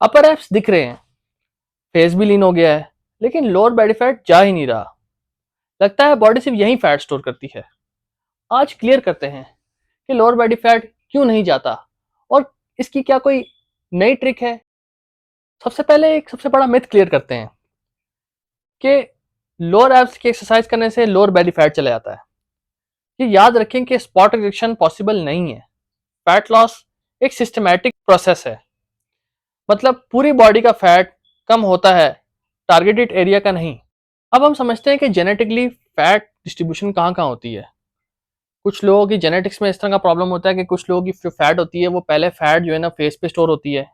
अपर abs दिख रहे हैं, फेस भी लीन हो गया है, लेकिन लोअर बॉडी फैट जा ही नहीं रहा। लगता है बॉडी सिर्फ यही फैट स्टोर करती है। आज क्लियर करते हैं कि लोअर बॉडी फैट क्यों नहीं जाता और इसकी क्या कोई नई ट्रिक है। सबसे पहले एक सबसे बड़ा मिथ क्लियर करते हैं कि लोअर एब्स की एक्सरसाइज करने से लोअर बेली फैट चला जाता है। ये याद रखें कि स्पॉट रिडक्शन पॉसिबल नहीं है। फैट लॉस एक सिस्टमैटिक प्रोसेस है, मतलब पूरी बॉडी का फैट कम होता है, टारगेटेड एरिया का नहीं। अब हम समझते हैं कि जेनेटिकली फैट डिस्ट्रीब्यूशन कहाँ कहाँ होती है। कुछ लोगों की जेनेटिक्स में इस तरह का प्रॉब्लम होता है कि कुछ लोगों की जो फैट होती है वो पहले फैट जो है ना फेस पे स्टोर होती है,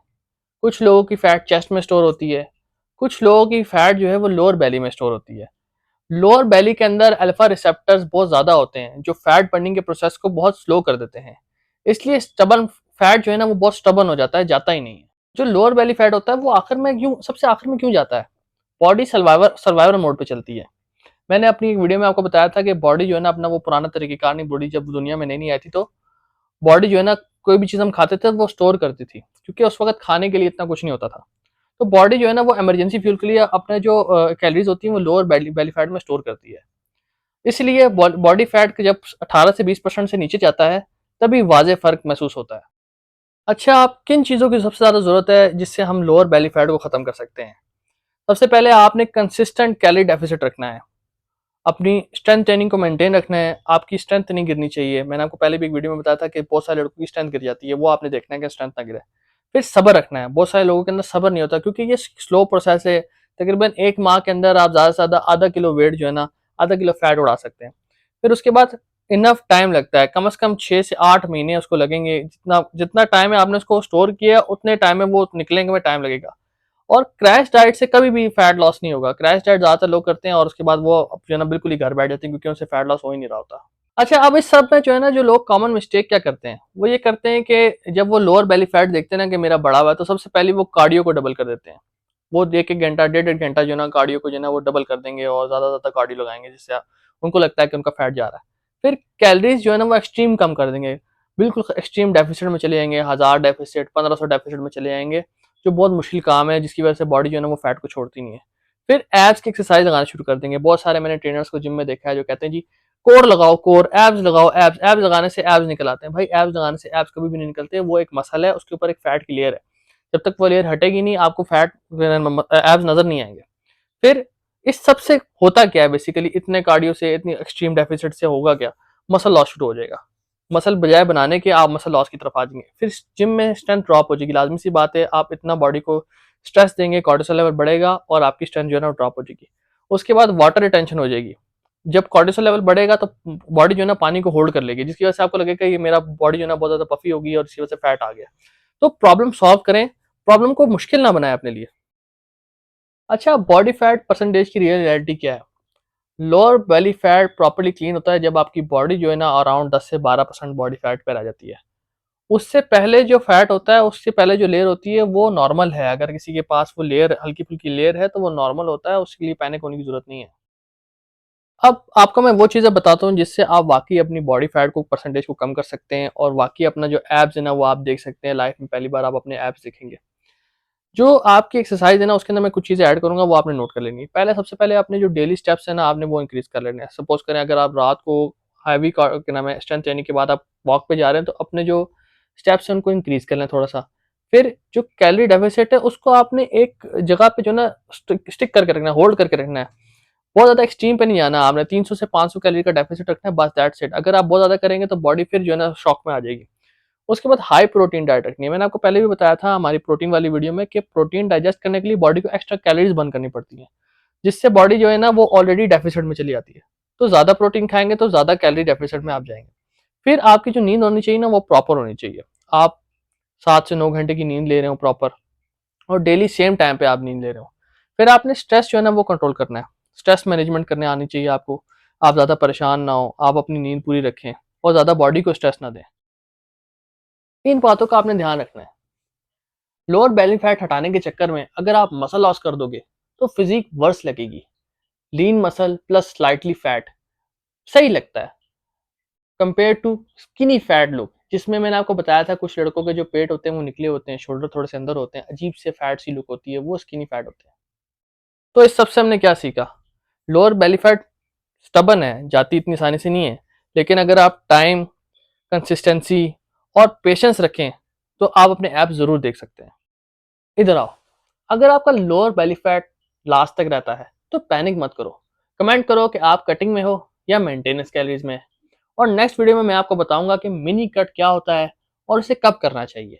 कुछ लोगों की फैट चेस्ट में स्टोर होती है, कुछ लोगों की फैट जो है वो लोअर बेली में स्टोर होती है। लोअर बेली के अंदर अल्फा रिसेप्टर्स बहुत ज्यादा होते हैं जो फैट बर्निंग के प्रोसेस को बहुत स्लो कर देते हैं। इसलिए स्टबन फैट जो है ना वो बहुत स्टबन हो जाता है, जाता ही नहीं है। जो लोअर बेली फैट होता है वो आखिर में क्यों, सबसे आखिर में क्यों जाता है? बॉडी सर्वाइवर सर्वाइवर मोड पे चलती है। मैंने अपनी एक वीडियो में आपको बताया था कि बॉडी जो है ना अपना वो पुराना तरीकेकार नहीं, बॉडी जब दुनिया में नहीं आई थी तो बॉडी जो है ना कोई भी चीज हम खाते थे वो स्टोर करती थी, क्योंकि उस वक्त खाने के लिए इतना कुछ नहीं होता था। तो बॉडी जो है ना वो इमरजेंसी फ्यूल के लिए अपने जो कैलोरीज होती है वो लोअर बेली फैट में स्टोर करती है। इसलिए बॉडी फैट जब 18 से 20% से नीचे जाता है तभी वाजे फर्क महसूस होता है। अच्छा, आप किन चीज़ों की सबसे ज़्यादा ज़रूरत है जिससे हम लोअर बेली फैट को ख़त्म कर सकते हैं? सबसे पहले आपने कंसिस्टेंट कैलोरी डेफिसिट रखना है, अपनी स्ट्रेंथ ट्रेनिंग को मेंटेन रखना है, आपकी स्ट्रेंथ नहीं गिरनी चाहिए। मैंने आपको पहले भी एक वीडियो में बताया था कि बहुत सारे लड़कों की स्ट्रेंथ गिर जाती है, वो आपने देखना है कि स्ट्रेंथ ना गिरे। फिर सब्र रखना है, बहुत सारे लोगों के अंदर सब्र नहीं होता क्योंकि ये स्लो प्रोसेस है। तकरीबन 1 माह के अंदर आप ज़्यादा से ज़्यादा आधा किलो वेट जो है ना, आधा किलो फैट उड़ा सकते हैं। फिर उसके बाद इनफ टाइम लगता है, कम से कम 6 से 8 महीने उसको लगेंगे। जितना जितना टाइम है आपने उसको स्टोर किया उतने टाइम में वो निकलेंगे में टाइम लगेगा। और क्रैश डाइट से कभी भी फैट लॉस नहीं होगा। क्रैश डाइट ज्यादातर लोग करते हैं और उसके बाद वो जो है ना बिल्कुल ही घर बैठ जाते हैं क्योंकि उनसे फैट लॉस हो ही नहीं रहा होता। अच्छा, अब इस सब में जो है ना जो लोग कॉमन मिस्टेक क्या करते हैं, वो ये करते हैं कि जब वो लोअर बेली फैट देखते हैं ना कि मेरा बढ़ा हुआ है, तो सबसे पहले वो कार्डियो को डबल कर देते हैं। वो एक एक घंटा, डेढ़ डेढ़ घंटा जो है ना कार्डियो को जो है ना वो डबल कर देंगे और ज्यादा ज्यादा कार्डियो लगाएंगे, जिससे उनको लगता है कि उनका फैट जा रहा है। फिर कैलोरीज जो है ना वो एक्सट्रीम कम कर देंगे, बिल्कुल एक्सट्रीम डेफिसिट में चले जाएंगे, 1000 डेफिसिट, 1500 डेफिसिट में चले जाएंगे, जो बहुत मुश्किल काम है जिसकी वजह से बॉडी जो है ना वो फैट को छोड़ती नहीं है। फिर एब्स की एक्सरसाइज लगाना शुरू कर देंगे। बहुत सारे मैंने ट्रेनर्स को जिम में देखा है जो कहते हैं जी कोर लगाओ, कोर एब्स लगाओ, एब्स एब्स लगाने से एब्स निकल आते हैं। भाई एब्स लगाने से एब्स कभी भी नहीं निकलते, वो एक मसल है, उसके ऊपर एक फैट की लेयर है। जब तक वो लेयर हटेगी नहीं आपको फैट एब्स नजर नहीं आएंगे। फिर इस सब से होता क्या है बेसिकली, इतने कार्डियो से, इतनी एक्सट्रीम डेफिसिट से होगा क्या? मसल लॉस शुरू हो जाएगा। मसल बजाय बनाने के आप मसल लॉस की तरफ आ जाएंगे। फिर जिम में स्ट्रेंथ ड्रॉप हो जाएगी, लाजमी सी बात है। आप इतना बॉडी को स्ट्रेस देंगे, कॉर्टिसोल लेवल बढ़ेगा और आपकी स्ट्रेंथ जो है ना ड्रॉप हो जाएगी। उसके बाद वाटर रिटेंशन हो जाएगी। जब कॉर्टिसोल लेवल बढ़ेगा तो बॉडी जो है ना पानी को होल्ड कर लेगी, जिसकी वजह से आपको लगेगा कि ये मेरा बॉडी जो है ना बहुत ज्यादा पफी होगी और इसकी वजह से फैट आ गया। तो प्रॉब्लम सॉल्व करें, प्रॉब्लम को मुश्किल ना बनाए अपने लिए। अच्छा, बॉडी फैट परसेंटेज की रियल रियलिटी क्या है? Lower belly fat properly clean होता है जब आपकी बॉडी जो है ना अराउंड 10 से 12% बॉडी फैट पर आ जाती है। उससे पहले जो फैट होता है, उससे पहले जो लेयर होती है वो नॉर्मल है। अगर किसी के पास वो लेयर हल्की फुल्की लेयर है तो वो नॉर्मल होता है, उसके लिए पैनिक होने की जरूरत नहीं है। अब आपको मैं वो चीज़ें बताता हूँ जिससे आप वाकई अपनी बॉडी फैट को परसेंटेज को कम कर सकते हैं और वाकई अपना जो एब्स है ना वो आप देख सकते हैं। लाइफ में पहली बार आप अपने एब्स देखेंगे। जो आपकी एक्सरसाइज है ना उसके अंदर मैं कुछ चीज़ें ऐड करूंगा, वो आपने नोट कर लेनी है। पहले सबसे पहले अपने जो डेली स्टेप्स है ना आपने वो इंक्रीज कर लेने हैं। सपोज करें अगर आप रात को हैवी क्या नाम है स्ट्रेंथ ट्रेनिंग के बाद आप वॉक पे जा रहे हैं तो अपने जो स्टेप्स हैं उनको इंक्रीज कर लें थोड़ा सा। फिर जो कैलोरी डेफिसिट है उसको आपने एक जगह पे जो ना स्टिक करके रखना है, होल्ड करके रखना है। बहुत ज्यादा एक्सट्रीम पे नहीं आना, आपने 300 से 500 कैलोरी का डेफिसिट रखना है, बस दैट्स इट। अगर आप बहुत ज्यादा करेंगे तो बॉडी फिर जो है ना शॉक में आ जाएगी। उसके बाद हाई प्रोटीन डाइट रखनी है। मैंने आपको पहले भी बताया था हमारी प्रोटीन वाली वीडियो में कि प्रोटीन डाइजेस्ट करने के लिए बॉडी को एक्स्ट्रा कैलोरीज बर्न करनी पड़ती है, जिससे बॉडी जो है ना वो ऑलरेडी डेफिसिट में चली जाती है। तो ज्यादा प्रोटीन खाएंगे तो ज्यादा कैलोरी डेफिसिट में आप जाएंगे। फिर आपकी जो नींद होनी चाहिए ना वो प्रॉपर होनी चाहिए। आप 7 से 9 घंटे की नींद ले रहे हो प्रॉपर, और डेली सेम टाइम पे आप नींद ले रहे हो। फिर आपने स्ट्रेस जो है ना वो कंट्रोल करना है। स्ट्रेस मैनेजमेंट करने आनी चाहिए आपको। आप ज्यादा परेशान ना हो, आप अपनी नींद पूरी रखें और ज्यादा बॉडी को स्ट्रेस ना दें। इन बातों का आपने ध्यान रखना है। लोअर बेली फैट हटाने के चक्कर में अगर आप मसल लॉस कर दोगे तो फिजिक वर्स लगेगी। Lean muscle plus slightly fat सही लगता है compare to skinny fat look. जिसमें मैंने आपको बताया था कुछ लड़कों के जो पेट होते हैं वो निकले होते हैं, शोल्डर थोड़े से अंदर होते हैं, अजीब से फैट सी लुक होती है, वो स्किनी फैट होते हैं। तो इस सबसे हमने क्या सीखा? लोअर बेली फैट स्टबन है, जाती इतनी आसानी से नहीं है, लेकिन अगर आप टाइम, कंसिस्टेंसी और पेशेंस रखें तो आप अपने ऐप जरूर देख सकते हैं। इधर आओ, अगर आपका लोअर बेली फैट लास्ट तक रहता है तो पैनिक मत करो। कमेंट करो कि आप कटिंग में हो या मेंटेनेंस कैलोरीज में, और नेक्स्ट वीडियो में मैं आपको बताऊंगा कि मिनी कट क्या होता है और इसे कब करना चाहिए।